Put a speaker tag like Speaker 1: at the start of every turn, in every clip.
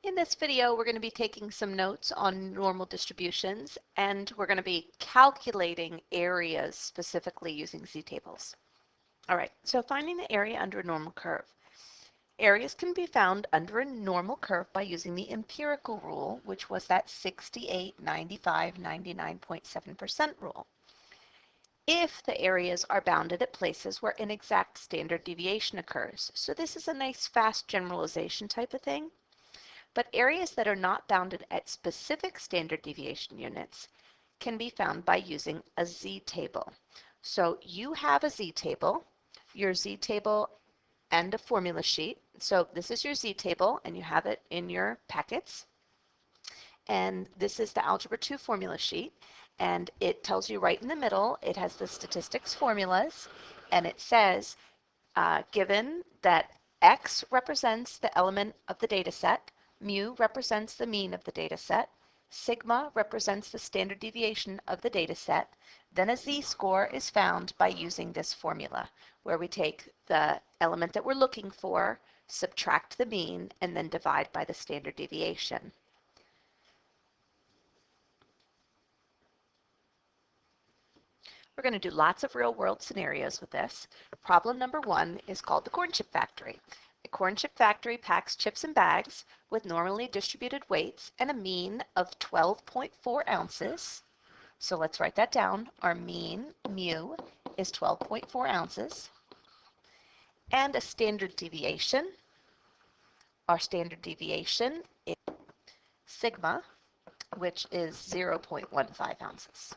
Speaker 1: In this video, we're going to be taking some notes on normal distributions, and we're going to be calculating areas specifically using z-tables. All right, so finding the area under a normal curve. Areas can be found under a normal curve by using the empirical rule, which was that 68, 95, 99.7% rule. If the areas are bounded at places where an exact standard deviation occurs. So this is a nice fast generalization type of thing. But areas that are not bounded at specific standard deviation units can be found by using a z-table. So you have a z-table, your z-table and a formula sheet. So this is your z-table and you have it in your packets. And this is the Algebra 2 formula sheet. And it tells you right in the middle, it has the statistics formulas. And it says, given that x represents the element of the data set, mu represents the mean of the data set, sigma represents the standard deviation of the data set, then a z-score is found by using this formula, where we take the element that we're looking for, subtract the mean, and then divide by the standard deviation. We're going to do lots of real-world scenarios with this. Problem number 1 is called the corn chip factory. A corn chip factory packs chips in bags with normally distributed weights and a mean of 12.4 ounces. So let's write that down. Our mean, mu, is 12.4 ounces. And a standard deviation. Our standard deviation is sigma, which is 0.15 ounces.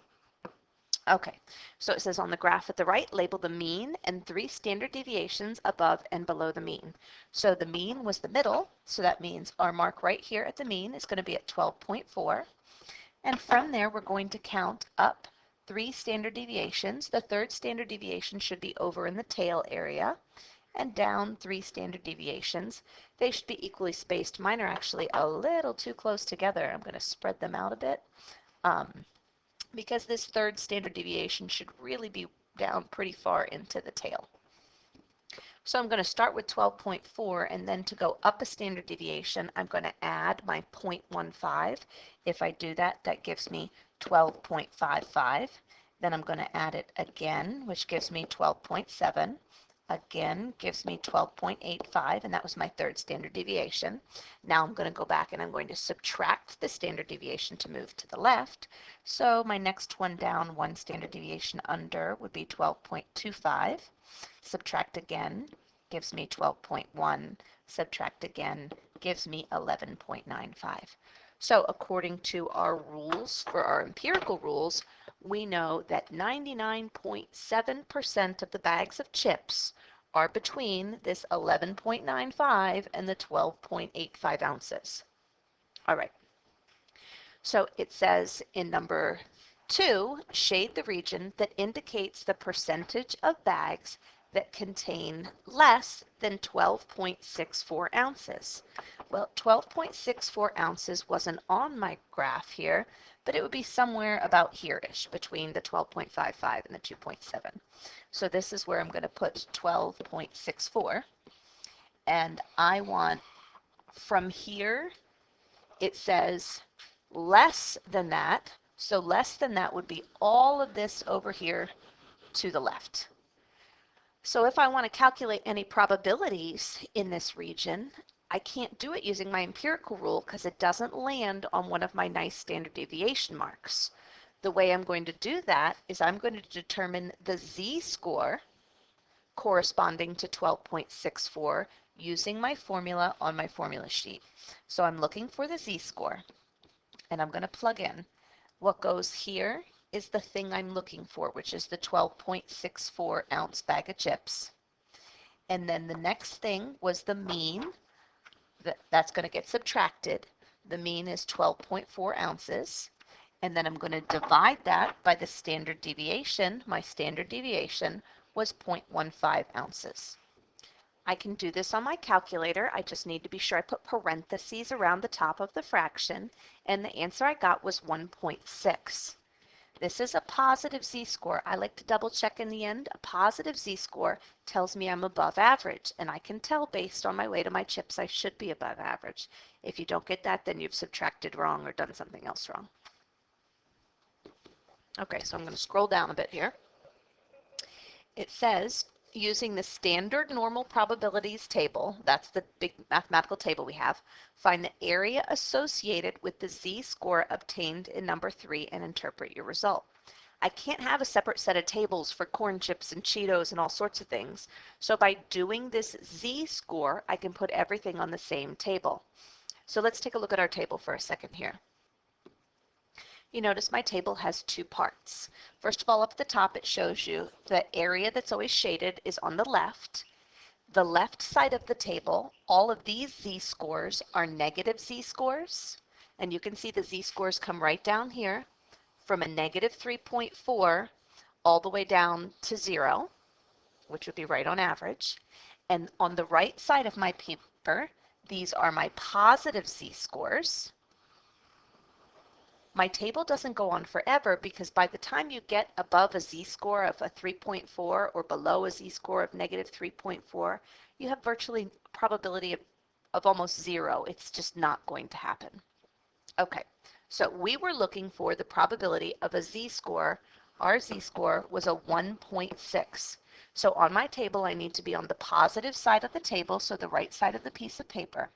Speaker 1: Okay, so it says on the graph at the right, label the mean and 3 standard deviations above and below the mean. So the mean was the middle, so that means our mark right here at the mean is going to be at 12.4. And from there, we're going to count up 3 standard deviations. The third standard deviation should be over in the tail area, and down 3 standard deviations. They should be equally spaced. Mine are actually a little too close together. I'm going to spread them out a bit. Because this third standard deviation should really be down pretty far into the tail. So I'm going to start with 12.4, and then to go up a standard deviation, I'm going to add my 0.15. If I do that, that gives me 12.55. Then I'm going to add it again, which gives me 12.7. Again, gives me 12.85, and that was my third standard deviation. Now I'm going to go back and I'm going to subtract the standard deviation to move to the left. So my next one down, 1 standard deviation under, would be 12.25. Subtract again, gives me 12.1. Subtract again, gives me 11.95. So according to our rules, for our empirical rules, we know that 99.7% of the bags of chips are between this 11.95 and the 12.85 ounces. All right. So it says in number 2, shade the region that indicates the percentage of bags that contain less than 12.64 ounces. Well, 12.64 ounces wasn't on my graph here, but it would be somewhere about here-ish, between the 12.55 and the 2.7. So this is where I'm going to put 12.64. And I want, from here, it says less than that. So less than that would be all of this over here to the left. So if I want to calculate any probabilities in this region, I can't do it using my empirical rule because it doesn't land on one of my nice standard deviation marks. The way I'm going to do that is I'm going to determine the z-score corresponding to 12.64 using my formula on my formula sheet. So I'm looking for the z-score, and I'm going to plug in. What goes here is the thing I'm looking for, which is the 12.64 ounce bag of chips. And then the next thing was the mean. That's going to get subtracted. The mean is 12.4 ounces. And then I'm going to divide that by the standard deviation. My standard deviation was 0.15 ounces. I can do this on my calculator. I just need to be sure I put parentheses around the top of the fraction. And the answer I got was 1.6. This is a positive z-score. I like to double check in the end. A positive z-score tells me I'm above average, and I can tell based on my weight of my chips I should be above average. If you don't get that, then you've subtracted wrong or done something else wrong. Okay, so I'm going to scroll down a bit here. It says, using the standard normal probabilities table, that's the big mathematical table we have, find the area associated with the z-score obtained in number 3 and interpret your result. I can't have a separate set of tables for corn chips and Cheetos and all sorts of things. So by doing this z-score, I can put everything on the same table. So let's take a look at our table for a second here. You notice my table has two parts. First of all, up at the top, it shows you the area that's always shaded is on the left. The left side of the table, all of these z-scores are negative z-scores. And you can see the z-scores come right down here from a negative 3.4 all the way down to 0, which would be right on average. And on the right side of my paper, these are my positive z-scores. My table doesn't go on forever because by the time you get above a z-score of a 3.4 or below a z-score of negative 3.4, you have virtually a probability of almost 0. It's just not going to happen. Okay, so we were looking for the probability of a z-score. Our z-score was a 1.6. So on my table, I need to be on the positive side of the table, so the right side of the piece of paper.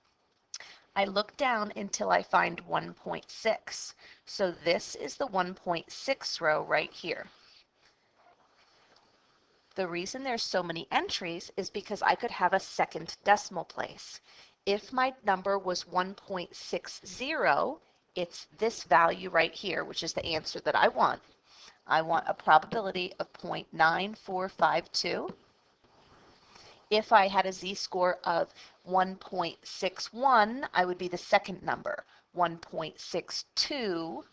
Speaker 1: I look down until I find 1.6. So this is the 1.6 row right here. The reason there's so many entries is because I could have a second decimal place. If my number was 1.60, it's this value right here, which is the answer that I want. I want a probability of 0.9452. If I had a z-score of 1.61, I would be the second number. 1.62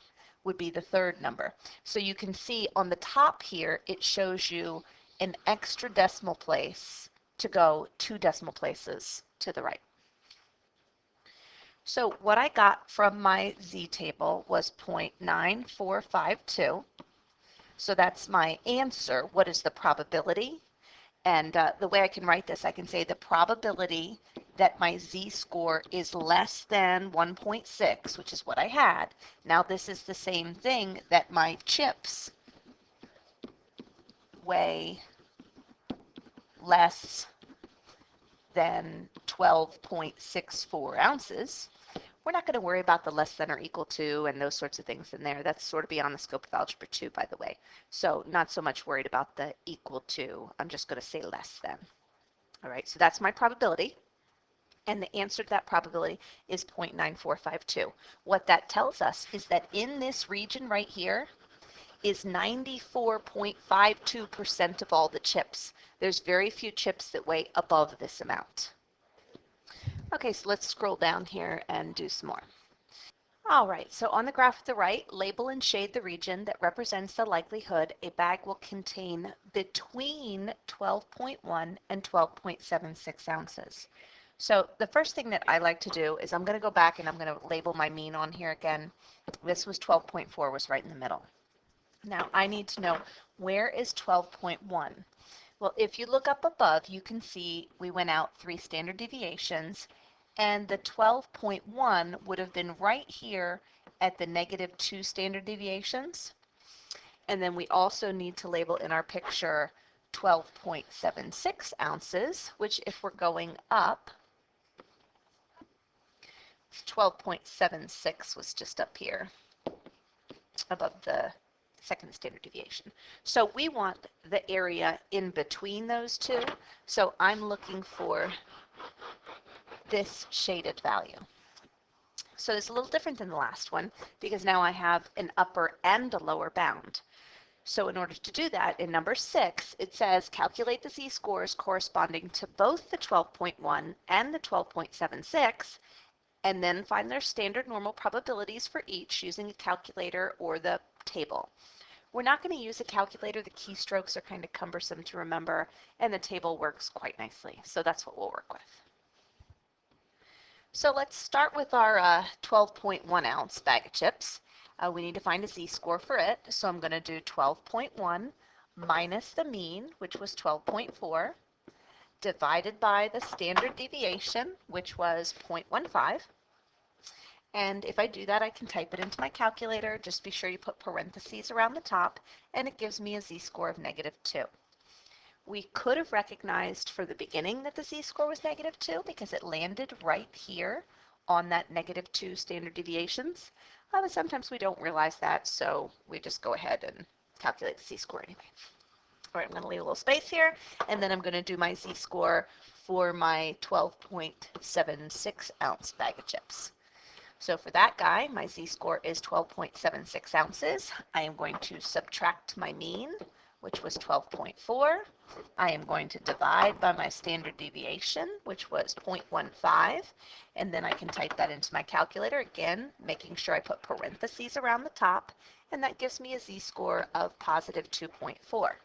Speaker 1: would be the third number. So you can see on the top here, it shows you an extra decimal place to go 2 decimal places to the right. So what I got from my z-table was 0.9452. So that's my answer. What is the probability? And the way I can write this, I can say the probability that my z-score is less than 1.6, which is what I had. Now this is the same thing that my chips weigh less than 12.64 ounces. We're not going to worry about the less than or equal to and those sorts of things in there. That's sort of beyond the scope of Algebra 2, by the way. So not so much worried about the equal to. I'm just going to say less than. All right, so that's my probability. And the answer to that probability is 0.9452. What that tells us is that in this region right here is 94.52% of all the chips. There's very few chips that weigh above this amount. Okay, so let's scroll down here and do some more. All right, so on the graph at the right, label and shade the region that represents the likelihood a bag will contain between 12.1 and 12.76 ounces. So the first thing that I like to do is I'm going to go back and I'm going to label my mean on here again. This was 12.4, was right in the middle. Now I need to know, where is 12.1? Well, if you look up above, you can see we went out 3 standard deviations, and the 12.1 would have been right here at the -2 standard deviations. And then we also need to label in our picture 12.76 ounces, which if we're going up, 12.76 was just up here above the second standard deviation. So we want the area in between those two. So I'm looking for this shaded value. So it's a little different than the last one because now I have an upper and a lower bound. So in order to do that, in number 6, it says calculate the z-scores corresponding to both the 12.1 and the 12.76, and then find their standard normal probabilities for each using a calculator or the table. We're not going to use a calculator. The keystrokes are kind of cumbersome to remember, and the table works quite nicely. So that's what we'll work with. So let's start with our 12.1 ounce bag of chips. We need to find a z-score for it, so I'm going to do 12.1 minus the mean, which was 12.4, divided by the standard deviation, which was 0.15. And if I do that, I can type it into my calculator. Just be sure you put parentheses around the top, and it gives me a z-score of -2. We could have recognized for the beginning that the z-score was -2 because it landed right here on that -2 standard deviations. But sometimes we don't realize that, so we just go ahead and calculate the z-score anyway. All right, I'm going to leave a little space here, and then I'm going to do my z-score for my 12.76 ounce bag of chips. So for that guy, my z-score is 12.76 ounces. I am going to subtract my mean, which was 12.4. I am going to divide by my standard deviation, which was 0.15, and then I can type that into my calculator again, making sure I put parentheses around the top, and that gives me a z-score of positive 2.4.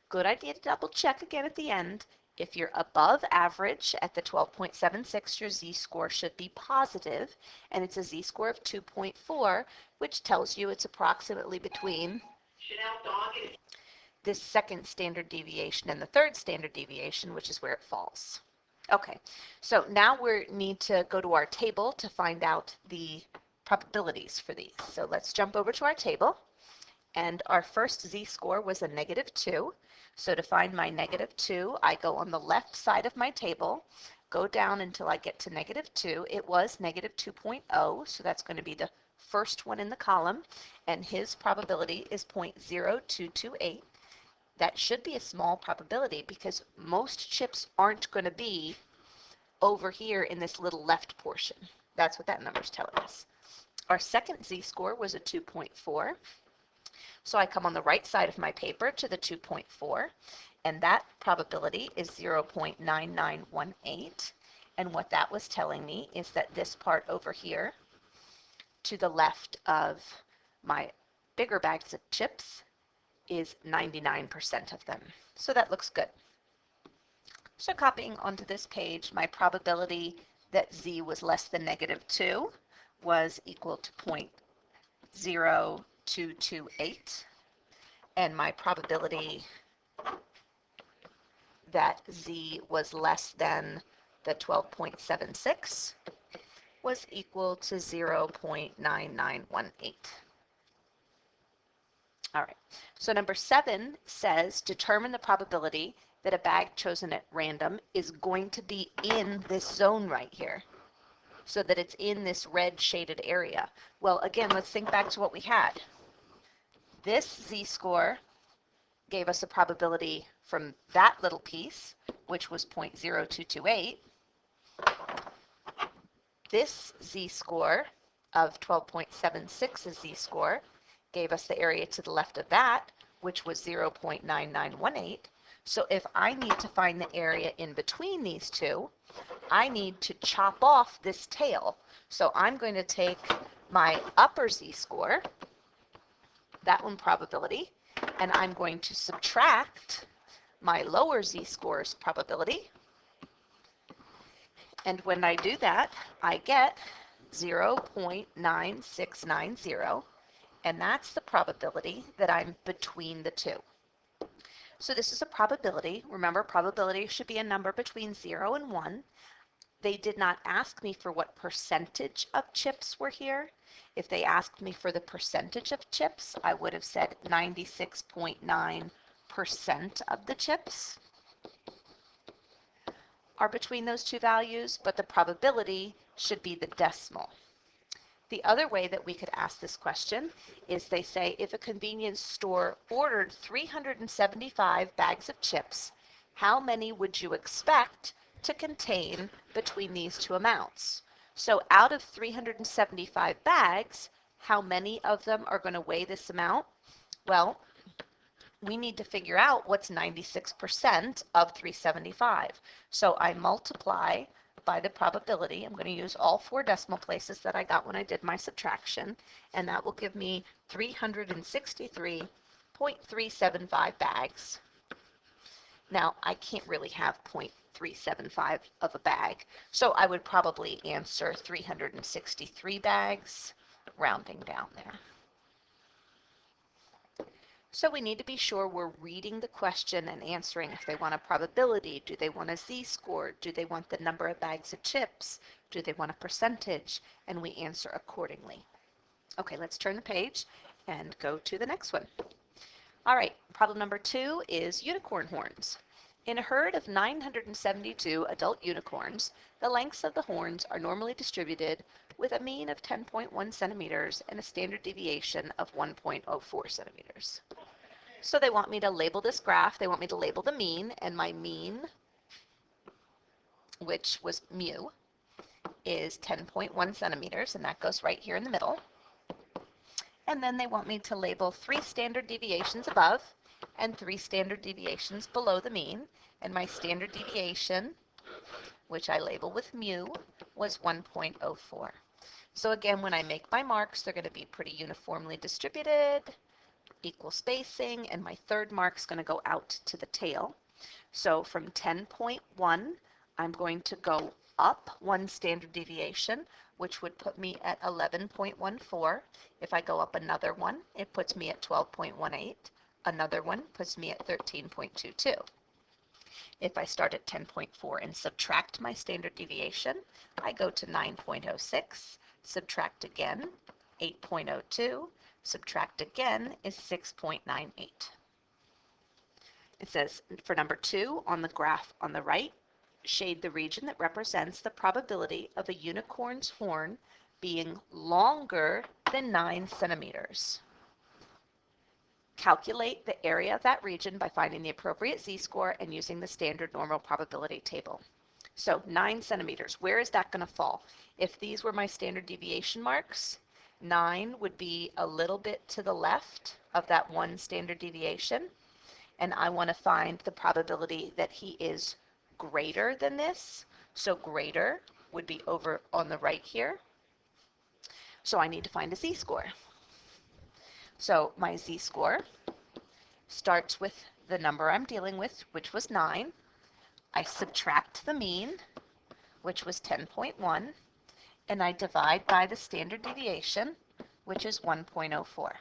Speaker 1: Good idea to double check again at the end. If you're above average at the 12.76, your z-score should be positive, and it's a z-score of 2.4, which tells you it's approximately between this second standard deviation and the third standard deviation, which is where it falls. Okay, so now we need to go to our table to find out the probabilities for these. So let's jump over to our table, and our first z-score was a -2. So to find my -2, I go on the left side of my table, go down until I get to -2. It was -2.0, so that's going to be the first one in the column, and his probability is 0.0228. That should be a small probability because most chips aren't going to be over here in this little left portion. That's what that number is telling us. Our second z-score was a 2.4. So I come on the right side of my paper to the 2.4, and that probability is 0.9918. And what that was telling me is that this part over here to the left of my bigger bags of chips is 99% of them. So that looks good. So copying onto this page, my probability that z was less than -2 was equal to 0.0228, and my probability that z was less than the 12.76 was equal to 0.9918. All right, so number 7 says determine the probability that a bag chosen at random is going to be in this zone right here, so that it's in this red shaded area. Well, again, let's think back to what we had. This z-score gave us a probability from that little piece, which was 0.0228. This z-score of 12.76's z-score gave us the area to the left of that, which was 0.9918. So if I need to find the area in between these two, I need to chop off this tail. So I'm going to take my upper z-score, that one probability, and I'm going to subtract my lower z-score's probability. And when I do that, I get 0.9690, and that's the probability that I'm between the two. So this is a probability. Remember, probability should be a number between 0 and 1. They did not ask me for what percentage of chips were here. If they asked me for the percentage of chips, I would have said 96.9% of the chips are between those two values, but the probability should be the decimal. The other way that we could ask this question is they say if a convenience store ordered 375 bags of chips, how many would you expect to contain between these two amounts? So out of 375 bags, how many of them are going to weigh this amount? Well, we need to figure out what's 96% of 375. So I multiply by the probability. I'm going to use all 4 decimal places that I got when I did my subtraction, and that will give me 363.375 bags. Now, I can't really have 0.375 of a bag, so I would probably answer 363 bags, rounding down there. So we need to be sure we're reading the question and answering if they want a probability, do they want a z-score, do they want the number of bags of chips, do they want a percentage, and we answer accordingly. Okay, let's turn the page and go to the next one. All right, problem number 2 is unicorn horns. In a herd of 972 adult unicorns, the lengths of the horns are normally distributed with a mean of 10.1 centimeters and a standard deviation of 1.04 centimeters. So they want me to label this graph. They want me to label the mean, and my mean, which was mu, is 10.1 centimeters, and that goes right here in the middle. And then they want me to label 3 standard deviations above and 3 standard deviations below the mean. And my standard deviation, which I label with mu, was 1.04. So again, when I make my marks, they're going to be pretty uniformly distributed, equal spacing, and my third mark is going to go out to the tail. So from 10.1, I'm going to go up 1 standard deviation, which would put me at 11.14. If I go up another one, it puts me at 12.18. Another one puts me at 13.22. If I start at 10.4 and subtract my standard deviation, I go to 9.06, subtract again, 8.02, subtract again is 6.98. It says for number 2 on the graph on the right, shade the region that represents the probability of a unicorn's horn being longer than 9 centimeters. Calculate the area of that region by finding the appropriate z-score and using the standard normal probability table. So 9 centimeters, where is that going to fall? If these were my standard deviation marks, 9 would be a little bit to the left of that 1 standard deviation, and I want to find the probability that he is greater than this. So greater would be over on the right here. So I need to find a z-score. So my z-score starts with the number I'm dealing with, which was 9. I subtract the mean, which was 10.1, and I divide by the standard deviation, which is 1.04.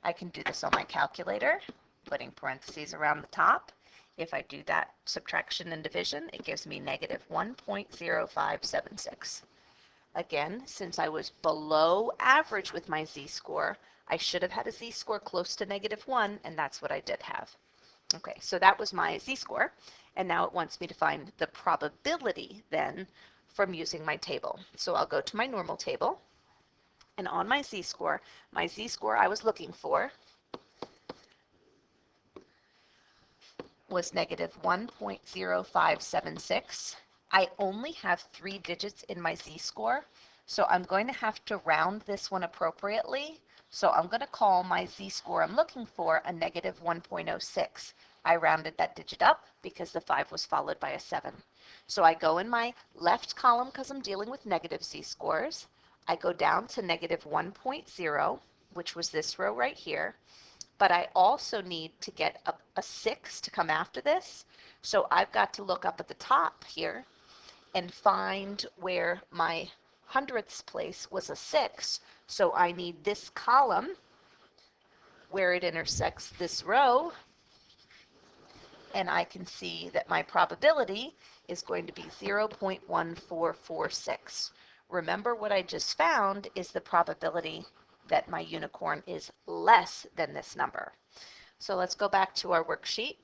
Speaker 1: I can do this on my calculator, putting parentheses around the top. If I do that subtraction and division, it gives me negative 1.0576. Again, since I was below average with my z-score, I should have had a z-score close to negative 1, and that's what I did have. Okay, so that was my z-score, and now it wants me to find the probability then from using my table. So I'll go to my normal table, and on my z-score I was looking for was negative 1.0576. I only have 3 digits in my z-score, so I'm going to have to round this one appropriately. So I'm going to call my z-score I'm looking for a negative 1.06. I rounded that digit up because the 5 was followed by a 7. So I go in my left column because I'm dealing with negative z-scores. I go down to negative 1.0, which was this row right here. But I also need to get a 6 to come after this. So I've got to look up at the top here and find where my hundredths place was a 6. So I need this column where it intersects this row, and I can see that my probability is going to be 0.1446. Remember, what I just found is the probability that my unicorn is less than this number. So let's go back to our worksheet,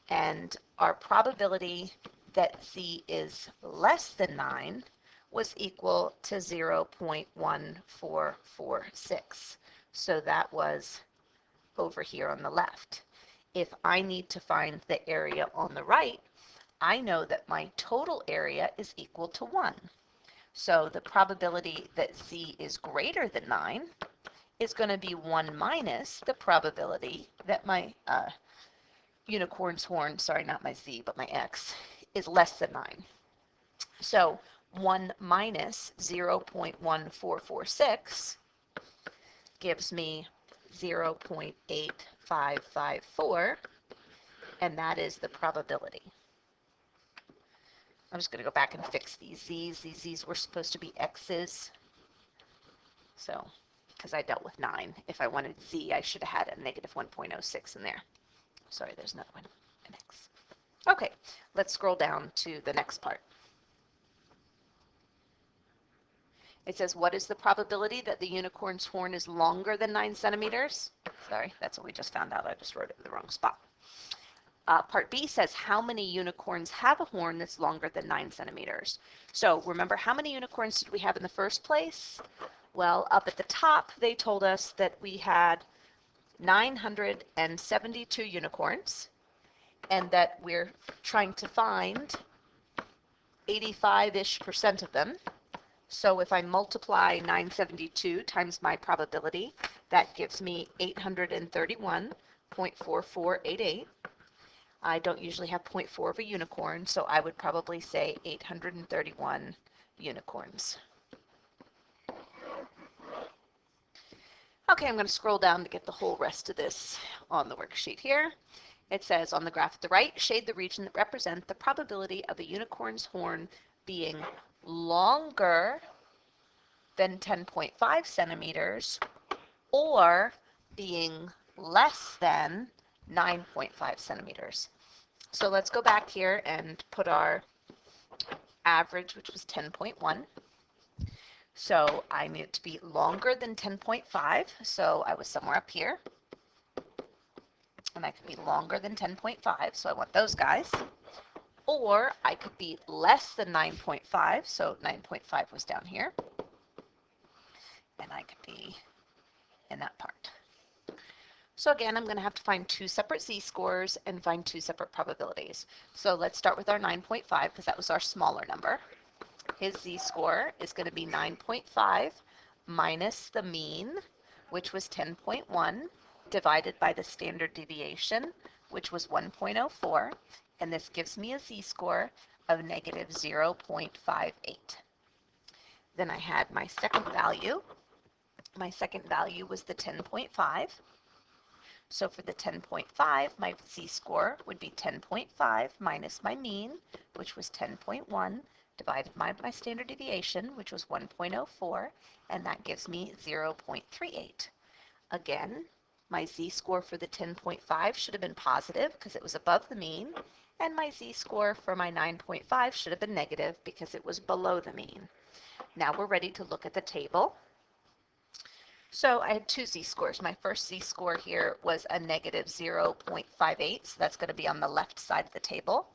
Speaker 1: and our probability that z is less than 9 was equal to 0.1446. So that was over here on the left. If I need to find the area on the right, I know that my total area is equal to 1. So the probability that z is greater than 9 is going to be 1 minus the probability that my unicorn's horn, sorry, not my z, but my x, is less than 9. So 1 minus 0.1446 gives me 0.8554, and that is the probability. I'm just going to go back and fix these z's. These z's were supposed to be x's. So because I dealt with 9. If I wanted z, I should have had a negative 1.06 in there. Sorry, there's another one, an x. Okay, let's scroll down to the next part. It says, what is the probability that the unicorn's horn is longer than 9 centimeters? Sorry, that's what we just found out. I just wrote it in the wrong spot. Part B says, how many unicorns have a horn that's longer than 9 centimeters? So remember, how many unicorns did we have in the first place? Well, up at the top, they told us that we had 972 unicorns, and that we're trying to find 85-ish% of them. So if I multiply 972 times my probability, that gives me 831.4488. I don't usually have 0.4 of a unicorn, so I would probably say 831 unicorns. Okay, I'm going to scroll down to get the whole rest of this on the worksheet here. It says on the graph at the right, shade the region that represents the probability of a unicorn's horn being longer than 10.5 centimeters or being less than 9.5 centimeters. So let's go back here and put our average, which was 10.1. So I need it to be longer than 10.5, so I was somewhere up here. And I could be longer than 10.5, so I want those guys. Or I could be less than 9.5, so 9.5 was down here. And I could be in that part. So again, I'm going to have to find 2 separate z-scores and find 2 separate probabilities. So let's start with our 9.5 because that was our smaller number. His z-score is going to be 9.5 minus the mean, which was 10.1, divided by the standard deviation, which was 1.04, and this gives me a z-score of negative 0.58. Then I had my second value. My second value was the 10.5. So for the 10.5, my z-score would be 10.5 minus my mean, which was 10.1, divided by my standard deviation, which was 1.04, and that gives me 0.38. Again, my z-score for the 10.5 should have been positive because it was above the mean, and my z-score for my 9.5 should have been negative because it was below the mean. Now we're ready to look at the table. So I had 2 z-scores. My first z-score here was a negative 0.58, so that's going to be on the left side of the table.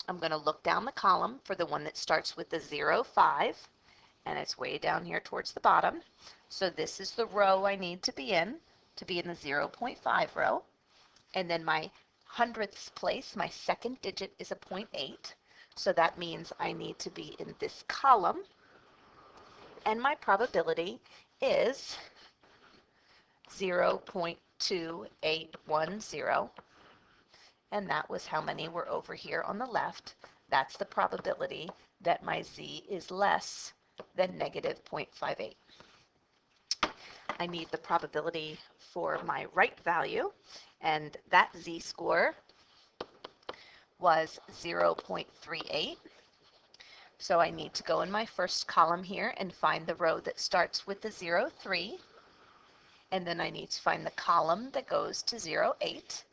Speaker 1: I'm going to look down the column for the one that starts with the 0.5, and it's way down here towards the bottom. So this is the row I need to be in the 0.5 row. And then my hundredths place, my second digit is a 0.8, so that means I need to be in this column. And my probability is 0.2810, and that was how many were over here on the left. That's the probability that my z is less than negative 0.58. I need the probability for my right value, and that z-score was 0.38. So I need to go in my first column here and find the row that starts with the 0.3. And then I need to find the column that goes to 0.8.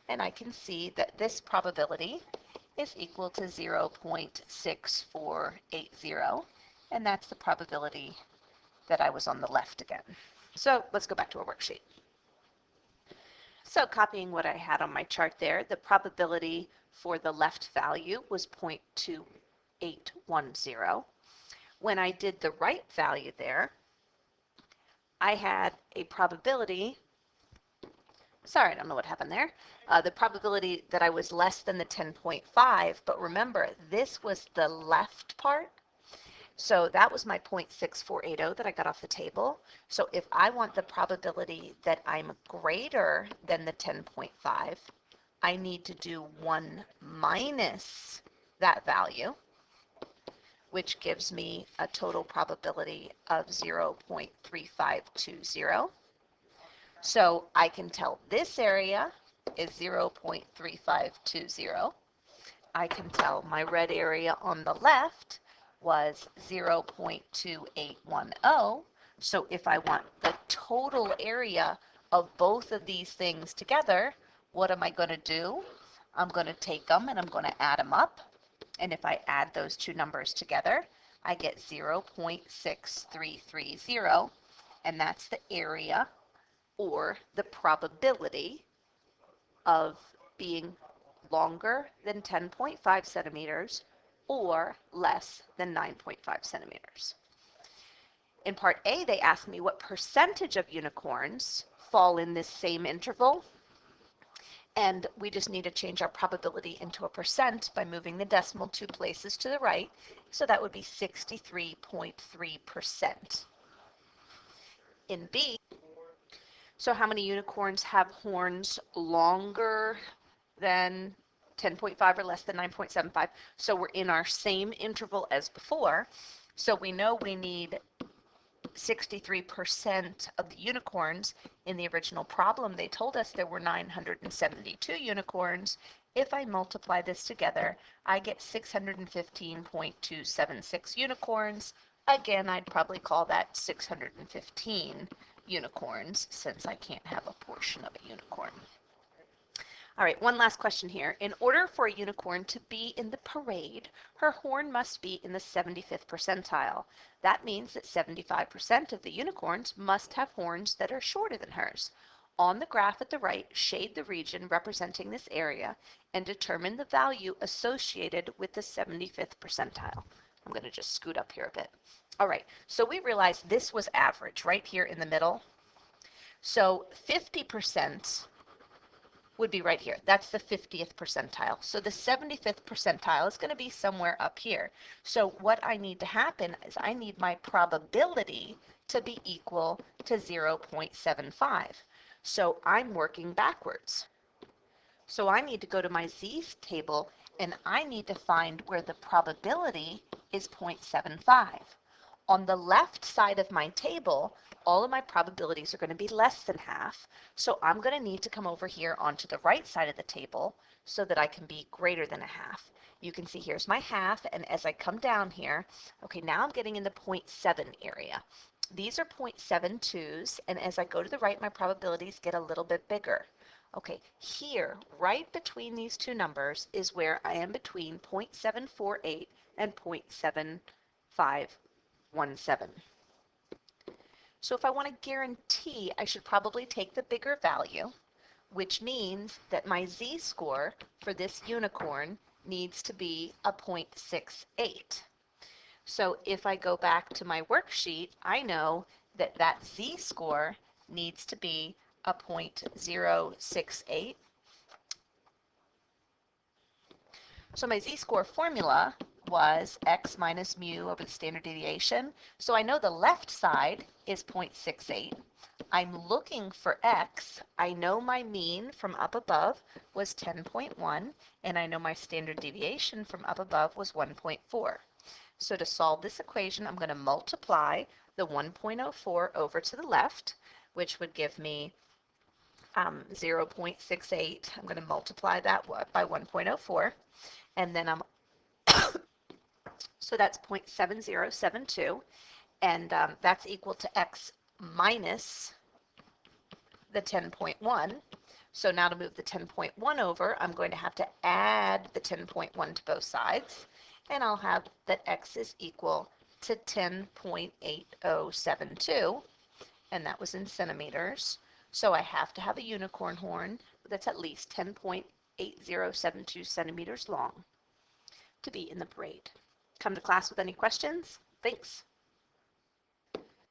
Speaker 1: And I can see that this probability is equal to 0.6480. And that's the probability that I was on the left again. So let's go back to our worksheet. So copying what I had on my chart there, the probability for the left value was 0.2810. When I did the right value there, I had a probability, sorry, I don't know what happened there, the probability that I was less than the 10.5, but remember, this was the left part, so that was my 0.6480 that I got off the table. So if I want the probability that I'm greater than the 10.5, I need to do 1 minus that value, which gives me a total probability of 0.3520. So I can tell this area is 0.3520. I can tell my red area on the left was 0.2810. So if I want the total area of both of these things together, what am I going to do? I'm going to take them and I'm going to add them up. And if I add those two numbers together, I get 0.6330, and that's the area or the probability of being longer than 10.5 centimeters or less than 9.5 centimeters. In part A, they asked me what percentage of unicorns fall in this same interval, and we just need to change our probability into a percent by moving the decimal 2 places to the right, so that would be 63.3%. In B, so how many unicorns have horns longer than 10.5 or less than 9.75? So we're in our same interval as before, so we know we need 63% of the unicorns. In the original problem, they told us there were 972 unicorns. If I multiply this together, I get 615.276 unicorns. Again, I'd probably call that 615 unicorns since I can't have a portion of a unicorn. All right, one last question here. In order for a unicorn to be in the parade, her horn must be in the 75th percentile. That means that 75% of the unicorns must have horns that are shorter than hers. On the graph at the right, shade the region representing this area and determine the value associated with the 75th percentile. I'm going to just scoot up here a bit. All right, so we realized this was average right here in the middle. So 50% would be right here. That's the 50th percentile. So the 75th percentile is going to be somewhere up here. So what I need to happen is I need my probability to be equal to 0.75. So I'm working backwards. So I need to go to my z table and I need to find where the probability is 0.75. On the left side of my table, all of my probabilities are going to be less than half. So I'm going to need to come over here onto the right side of the table so that I can be greater than a half. You can see here's my half, and as I come down here, okay, now I'm getting in the 0.7 area. These are 0.72s, and as I go to the right, my probabilities get a little bit bigger. Okay, here, right between these two numbers is where I am between 0.748 and 0.7517. So if I want to guarantee, I should probably take the bigger value, which means that my z-score for this unicorn needs to be a 0.68. So if I go back to my worksheet, I know that that z-score needs to be a 0.068. So my z-score formula was x minus mu over the standard deviation. So I know the left side is 0.68. I'm looking for x. I know my mean from up above was 10.1, and I know my standard deviation from up above was 1.4. So to solve this equation, I'm going to multiply the 1.04 over to the left, which would give me 0.68. I'm going to multiply that by 1.04, and then I'm so that's 0.7072, and that's equal to x minus the 10.1. So now to move the 10.1 over, I'm going to have to add the 10.1 to both sides, and I'll have that x is equal to 10.8072, and that was in centimeters. So I have to have a unicorn horn that's at least 10.8072 centimeters long to be in the parade. Come to class with any questions? Thanks.